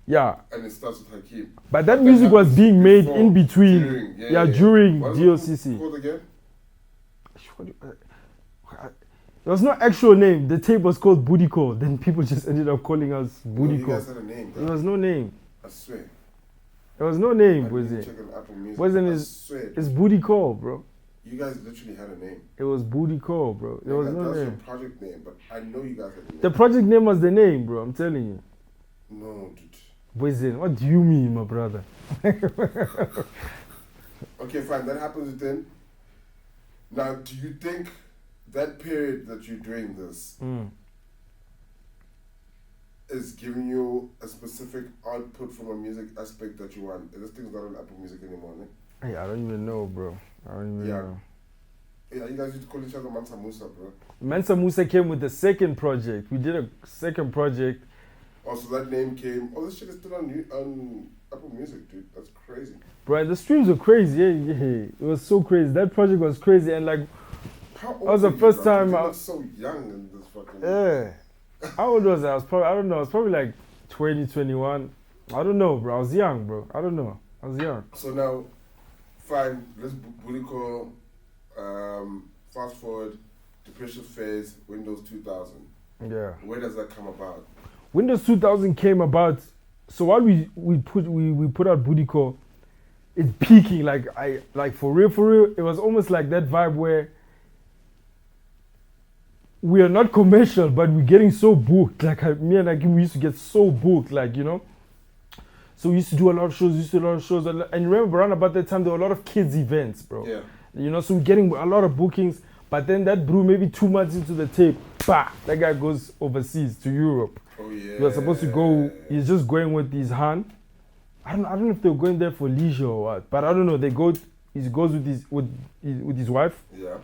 Yeah. and it starts with Hakeem. But that music was happens being made before, in between. during, During What was DLCC. it called again? There was no actual name. The tape was called Booty Call. Then people just ended up calling us Booty You Call. guys had a name, There bro. was no name. I swear. There was no name, I was need to it? check on Apple Music. Wasn't I it? swear. It's Booty Call, bro. You guys literally had a name. It was Booty Call, bro. There was no That's your name. project name, but I know you guys had a name. The project name was the name, bro. I'm telling you. No, dude. Wizard, what do you mean, my brother? Okay, fine. That happens then. Now, do you think that period that you're doing this is giving you a specific output from a music aspect that you want. This thing's not on Apple Music anymore, ne? Hey, I don't even know, bro. I don't even know. Yeah, you guys used to call each other Mansa Musa, bro. Mansa Musa came with the second project. We did a second project. Oh, so that name came. Oh, this shit is still on Apple Music, dude. That's crazy. Bro, the streams were crazy. Yeah. It was so crazy. That project was crazy. And like, how old that was the first time. You look so young in this fucking. Yeah. How old was I? I don't know. I was probably like 20, 21. I don't know, bro. I was young, bro. I don't know. I was young. So now, fine. Let's call. Fast forward, depression phase, Windows 2000. Yeah. Where does that come about? Windows 2000 came about. So while we put out Booty Call, it's peaking. Like for real. It was almost like that vibe where we are not commercial, but we're getting so booked. Like me and Akim, we used to get so booked, like, you know. So we used to do a lot of shows. And remember, around about that time, there were a lot of kids events, bro. Yeah. You know, so we're getting a lot of bookings. But then that brew, maybe 2 months into the tape, bah, that guy goes overseas to Europe. Oh yeah. He was supposed to go. He's just going with his Han. I don't know if they were going there for leisure or what. But I don't know. He goes with his wife. Yeah.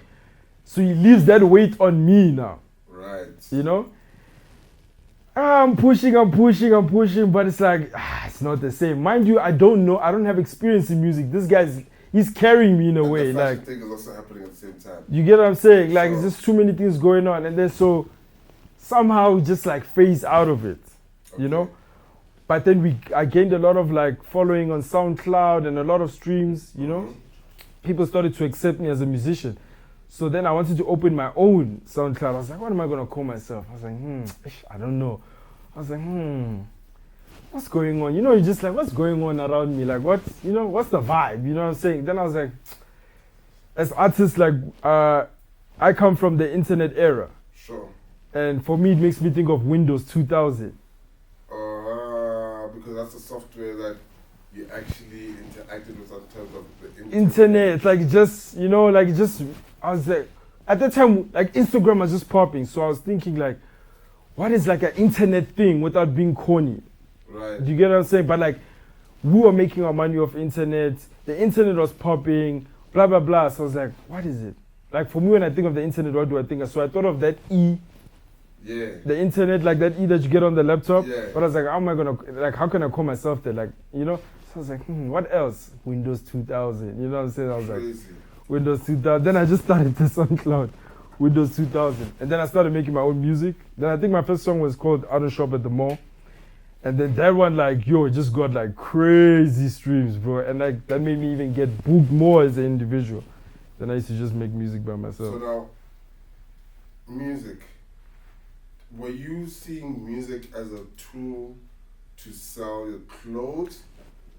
So he leaves that weight on me now. Right. You know? I'm pushing, but it's like, it's not the same. Mind you, I don't know. I don't have experience in music. This guy's, he's carrying me in a way. The like, thing is also happening at the same time. You get what I'm saying? Like, Sure. It's just too many things going on. And then so somehow just like phase out of it, you know? But then I gained a lot of like following on SoundCloud and a lot of streams, you know? People started to accept me as a musician. So then I wanted to open my own SoundCloud. I was like, what am I going to call myself? I was like, I don't know. I was like, what's going on? You know, you're just like, what's going on around me? Like, what's the vibe? You know what I'm saying? Then I was like, as artists, like, I come from the internet era. Sure. And for me, it makes me think of Windows 2000. Because that's the software that you actually interacted with in terms of the internet. Like, just, you know, like, just, I was like, at that time, like, Instagram was just popping. So I was thinking, like, what is like an internet thing without being corny? Right. Do you get what I'm saying? But like, we were making our money off internet. The internet was popping, blah, blah, blah. So I was like, what is it? Like, for me, when I think of the internet, what do I think of? So I thought of that E. Yeah. The internet, like that E that you get on the laptop. Yeah. But I was like, how am I going to, like, how can I call myself that? Like, you know? So I was like, what else? Windows 2000. You know what I'm saying? I was Crazy. like, Windows 2000. Then I just started this on Clout. Windows 2000. And then I started making my own music. Then I think my first song was called Auto Shop at the Mall. And then that one, like, it just got like crazy streams, bro. And like, that made me even get booked more as an individual. Then I used to just make music by myself. So now, music. Were you seeing music as a tool to sell your clothes?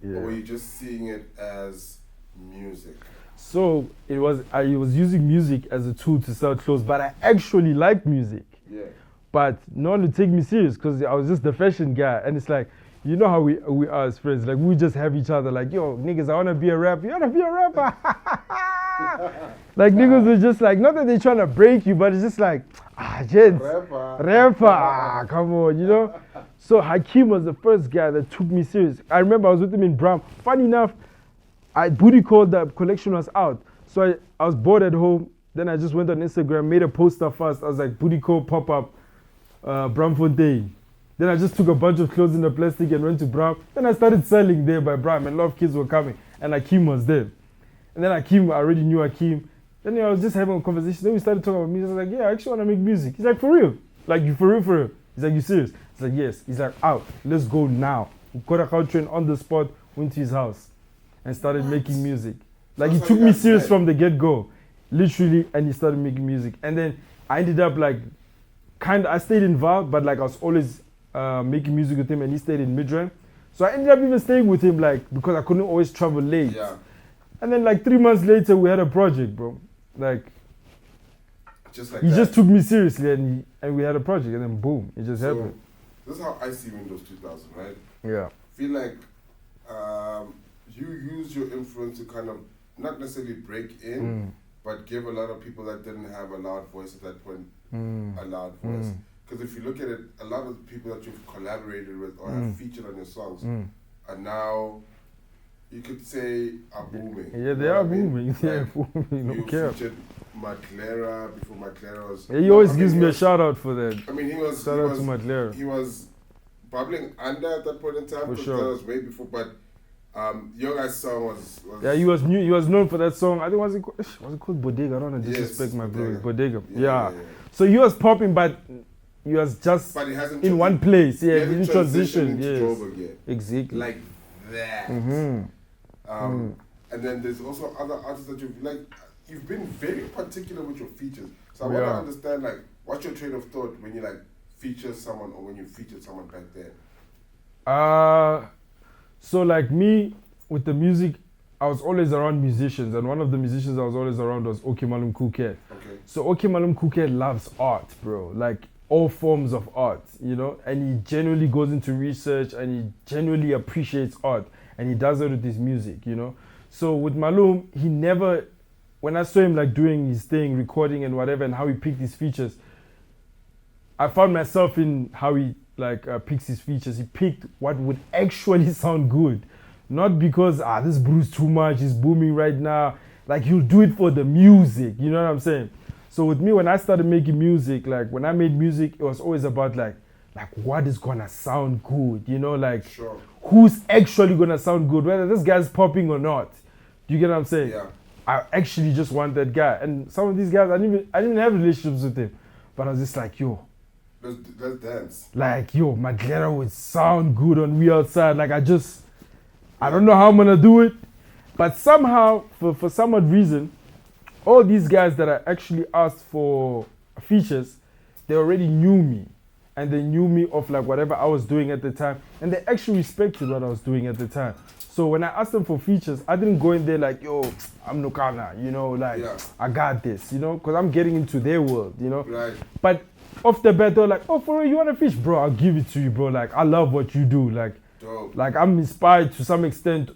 Yeah. Or were you just seeing it as music? So I was using music as a tool to sell clothes, but I actually like music. Yeah. But no one would take me serious because I was just the fashion guy. And it's like, you know how we are as friends. Like, we just have each other like, yo, niggas, I want to be a rapper. You want to be a rapper? Like, niggas were just like, not that they're trying to break you, but it's just like, gents, rapper, come on, you know? So Hakeem was the first guy that took me serious. I remember I was with him in Braam. Funny enough, Booty Called, the collection was out. So I was bored at home. Then I just went on Instagram, made a poster first. I was like, Booty Call pop-up, Braamfontein. Then I just took a bunch of clothes in the plastic and went to Braam. Then I started selling there by Braam, and a lot of kids were coming. And Hakeem was there. And then Hakeem, I already knew Hakeem. Then I was just having a conversation. Then we started talking about music. I was like, yeah, I actually want to make music. He's like, for real? Like, you for real? He's like, you serious? He's like, yes. He's like, out. Let's go now. We got a car train on the spot, went to his house, and started making music. Like, he took me serious from the get-go. Literally, and he started making music. And then I ended up like, I stayed involved, but like I was always making music with him, and he stayed in Midrand. So I ended up even staying with him, like, because I couldn't always travel late. Yeah. And then like 3 months later, we had a project, bro. Like, just like he that. just took me seriously, and we had a project, and then boom, it just happened. This is how I see Windows 2000, right? Yeah. I feel like you use your influence to kind of not necessarily break in, but give a lot of people that didn't have a loud voice at that point a loud voice. Because if you look at it, a lot of the people that you've collaborated with or have featured on your songs are now, you could say, are booming. Yeah, they are booming. They're booming. You Okay. featured Maclera before Maclera was. He always gives me a shout out for that. I mean, he was. Shout out to Maclera. He was bubbling under at that point in time. For because sure. that was way before. But your guys' song was. Yeah, he was new. He was known for that song. I think was it called Bodega? I don't want to disrespect my bro. Bodega. Yeah. So he was popping, but he was just But he hasn't in one place. Yeah, he he hasn't didn't transition. into Yes. Joburg yet. Exactly. Like that. And then there's also other artists that you've been very particular with your features. So I want to understand, like, what's your train of thought when you, like, feature someone or when you featured someone back then? So like me, with the music, I was always around musicians, and one of the musicians I was always around was Malum Kuket. Okay. So Malum Kuket loves art, bro. Like all forms of art, you know, and he genuinely goes into research and he genuinely appreciates art, and he does it with his music, you know. So with Malum, he never, when I saw him like doing his thing, recording and whatever, and how he picked his features, I found myself in how he like picks his features. He picked what would actually sound good, not because this Bruce too much, he's booming right now. Like he'll do it for the music, you know what I'm saying? So with me, when I started making music, like when I made music, it was always about like what is gonna sound good, you know, like who's actually gonna sound good, whether this guy's popping or not. Do you get what I'm saying? Yeah. I actually just want that guy, and some of these guys I didn't even have relationships with them, but I was just like, yo, let's dance. like yo, Maclera would sound good on We Outside. Like I don't know how I'm gonna do it, but somehow for some odd reason, all these guys that I actually asked for features, they already knew me, and they knew me of like whatever I was doing at the time, and they actually respected what I was doing at the time. So when I asked them for features, I didn't go in there like, yo, I'm Nokana, you know, like I got this, you know, because I'm getting into their world, you know. Right. But off the bat, they're like, oh, for real, you want a fish? Bro, I'll give it to you, bro. Like, I love what you do. Like, dope. Like I'm inspired to some extent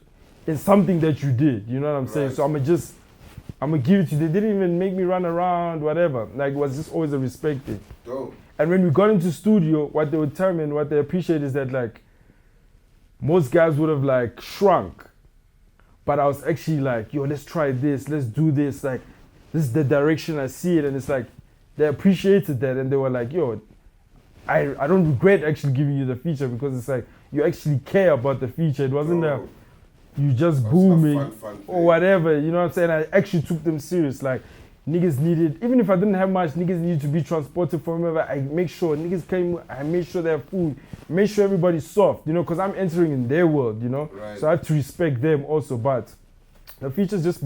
in something that you did, you know what I'm saying? So I'm gonna give it to you. They didn't even make me run around, whatever. Like, it was just always a respect thing. Dope. And when we got into studio, what they would tell me and what they appreciate is that, like, most guys would have, like, shrunk. But I was actually like, yo, let's try this, let's do this. Like, this is the direction I see it. And it's like, they appreciated that. And they were like, yo, I don't regret actually giving you the feature, because it's like, you actually care about the feature. It wasn't that you just booming fun or whatever, you know what I'm saying? I actually took them serious. Like, niggas needed, even if I didn't have much, niggas needed to be transported from wherever. I make sure niggas came, I made sure they have food, made sure everybody's soft, you know, because I'm entering in their world, you know. Right. So I have to respect them also. But the features just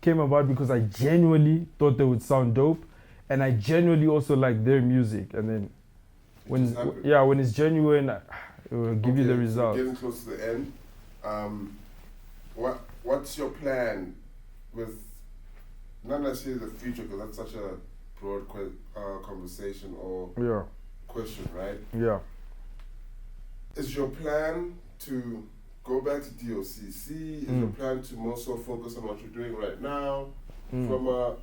came about because I genuinely thought they would sound dope, and I genuinely also like their music. And then when it's genuine, it will give you the result. So getting close to the end, what's your plan with, not necessarily the future, because that's such a broad conversation or question, right? Yeah. Is your plan to go back to DOCC? Is your plan to more so focus on what you're doing right now? From a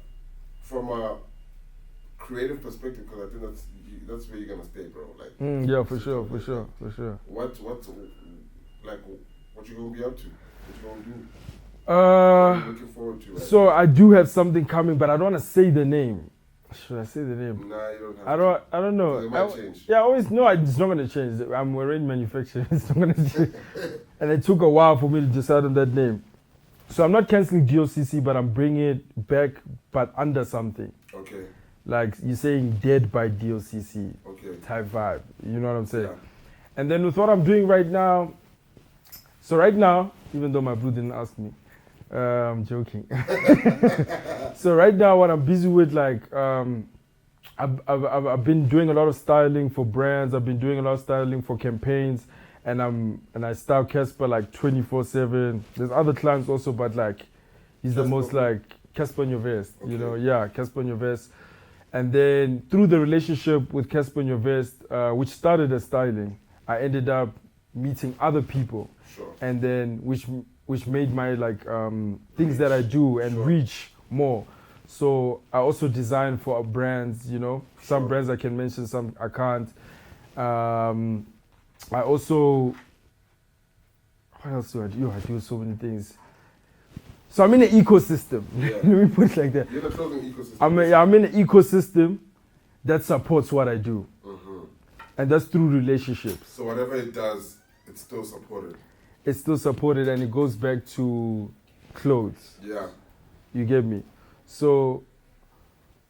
creative perspective, because I think that's where you're gonna stay, bro. Like, yeah, for sure. What you gonna be up to? What you gonna do? What are you looking forward to? Right so now? I do have something coming, but I don't want to say the name. Should I say the name? Nah, you don't have I don't know. It might change. Yeah, it's not gonna change. I'm already manufacturing. It's not gonna change. And it took a while for me to decide on that name. So I'm not canceling DOCC, but I'm bringing it back, but under something. Okay. Like you're saying, Dead by DOCC. Okay. Type vibe. You know what I'm saying? Yeah. And then with what I'm doing right now. So right now, even though my bro didn't ask me, I'm joking. So right now, what I'm busy with, like, I've been doing a lot of styling for brands. I've been doing a lot of styling for campaigns, and I style Casper like 24/7. There's other clients also, but like, he's the most like Casper Nyovest. You know, Casper Nyovest. And then through the relationship with Casper Nyovest, which started as styling, I ended up meeting other people, and then which made my like things that I do and reach more. So I also design for brands, you know. Some brands I can mention, some I can't. I also, what else do I do? I do so many things. So I'm in an ecosystem. Yeah. Let me put it like that. You're in a clothing ecosystem. I'm in an ecosystem that supports what I do. Mm-hmm. And that's through relationships. So whatever it does, it's still supported. It's still supported, and it goes back to clothes. Yeah. You get me? So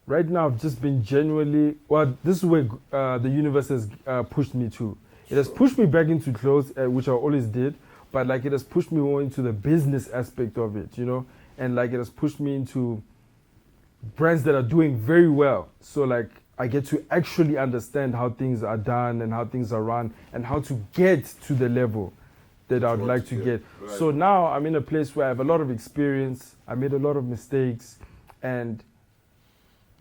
right now I've just been genuinely, well, this is where the universe has pushed me to. It has pushed me back into clothes, which I always did, but like it has pushed me more into the business aspect of it, you know? And like it has pushed me into brands that are doing very well. So like I get to actually understand how things are done and how things are run and how to get to the level that I would like to get. Right. So now I'm in a place where I have a lot of experience. I made a lot of mistakes, and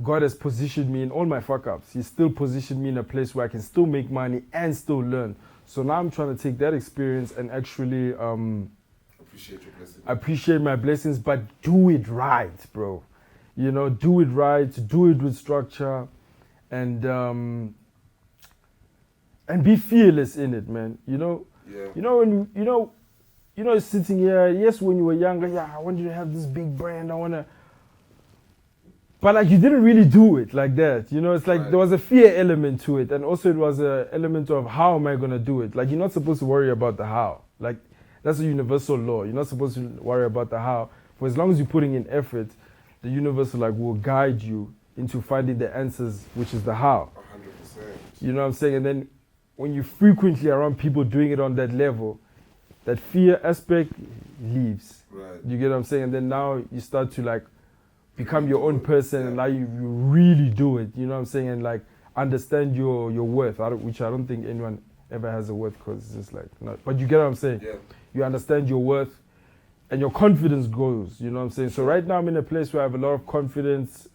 God has positioned me in all my fuck ups. He's still positioned me in a place where I can still make money and still learn. So now I'm trying to take that experience and actually Appreciate your blessings. appreciate my blessings, but do it right, bro. You know, do it right, do it with structure, and be fearless in it, man. You know. Yeah. You know when you know sitting here, yes, when you were younger, yeah, I wanted to have this big brand, but like you didn't really do it like that. You know, it's like Right. there was a fear element to it, and also it was an element of how am I gonna do it? Like you're not supposed to worry about the how. Like that's a universal law. You're not supposed to worry about the how. For as long as you're putting in effort, the universe will guide you into finding the answers, which is the how. 100%. You know what I'm saying? And then when you frequently around people doing it on that level, that fear aspect leaves. Right. You get what I'm saying? And then now you start to like become your own person, and now you really do it. You know what I'm saying? And like understand your worth, which I don't think anyone ever has a worth, because it's just like, not. But you get what I'm saying? Yeah. You understand your worth, and your confidence grows. You know what I'm saying? So right now I'm in a place where I have a lot of confidence.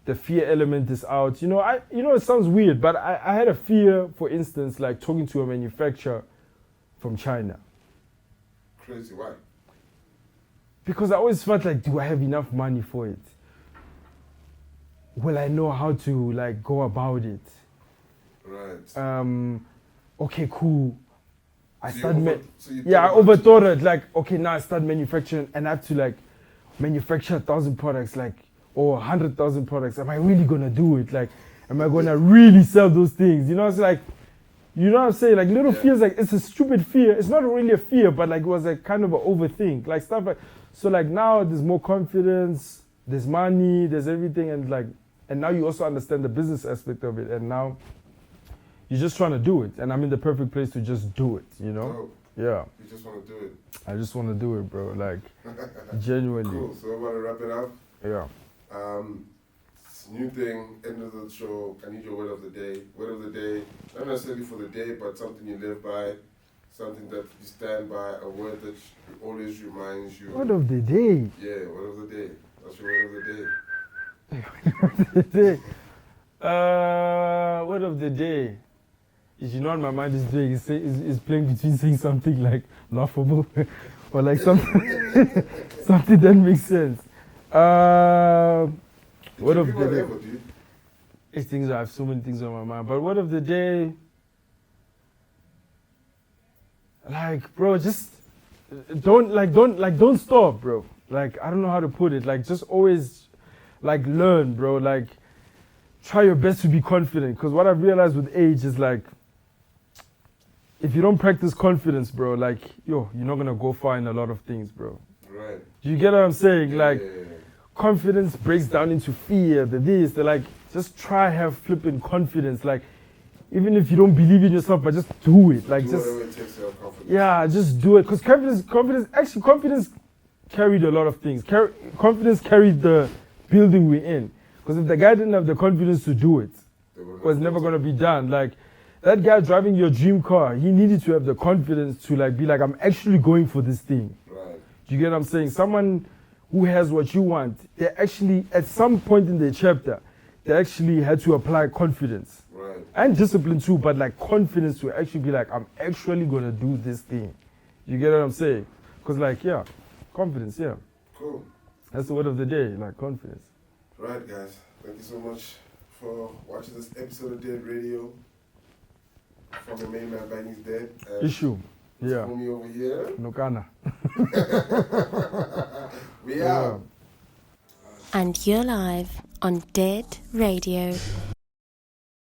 The fear element is out. You know, it sounds weird, but I had a fear, for instance, like talking to a manufacturer from China. Crazy. Why? Because I always felt like, do I have enough money for it? Will I know how to like go about it? Right. Okay, cool. I So start you ma- over- so you yeah, I thought about overthought it. Like, okay, now I start manufacturing, and I have to like manufacture 1,000 products, like, or 100,000 products. Am I really gonna do it? Like, am I gonna really sell those things? You know, it's like, you know what I'm saying? Like little fears, like it's a stupid fear. It's not really a fear, but like it was a kind of an overthink, like stuff like. So like now there's more confidence, there's money, there's everything, and like, and now you also understand the business aspect of it, and now you're just trying to do it, and I'm in the perfect place to just do it, you know? Dope. Yeah. You just want to do it. I just want to do it, bro. Like, genuinely. Cool. So I want to wrap it up. Yeah. New thing, end of the show. I need your word of the day. Word of the day, not necessarily for the day, but something you live by, something that you stand by, a word that always reminds you. Word of the day. Yeah, word of the day. That's your word of the day. Word of the day. Is, you know what my mind is doing? Is playing between saying something like laughable or like something something that makes sense. Word of the day. Whatever, dude. It's things, I have so many things on my mind. But word of the day, like, bro, just don't stop, bro. Like, I don't know how to put it. Like, just always, like, learn, bro. Like, try your best to be confident. Because what I've realized with age is like, if you don't practice confidence, bro, like, you're not gonna go far in a lot of things, bro. Right. Do you get what I'm saying? Yeah, Like, yeah. confidence breaks down into fear, they're like, just try have flipping confidence. Like, even if you don't believe in yourself, but just do it. Like, Do just, whatever it takes to have confidence. yeah, just do it. Because confidence carried a lot of things. Confidence carried the building we're in. Because if the guy didn't have the confidence to do it, it was never going to be done. Like, that guy driving your dream car, he needed to have the confidence to like be like, I'm actually going for this thing. Right. Do you get what I'm saying? Someone who has what you want, they actually, at some point in their chapter, they actually had to apply confidence. Right. And discipline too, but like confidence to actually be like, I'm actually going to do this thing. You get what I'm saying? Because like, yeah, confidence, yeah. Cool. That's the word of the day, like confidence. Right, guys. Thank you so much for watching this episode of Dead Radio. From the main man banging his dead. Issue. Yeah. Homie over here. Nokana. We out. And you're live on Dead Radio.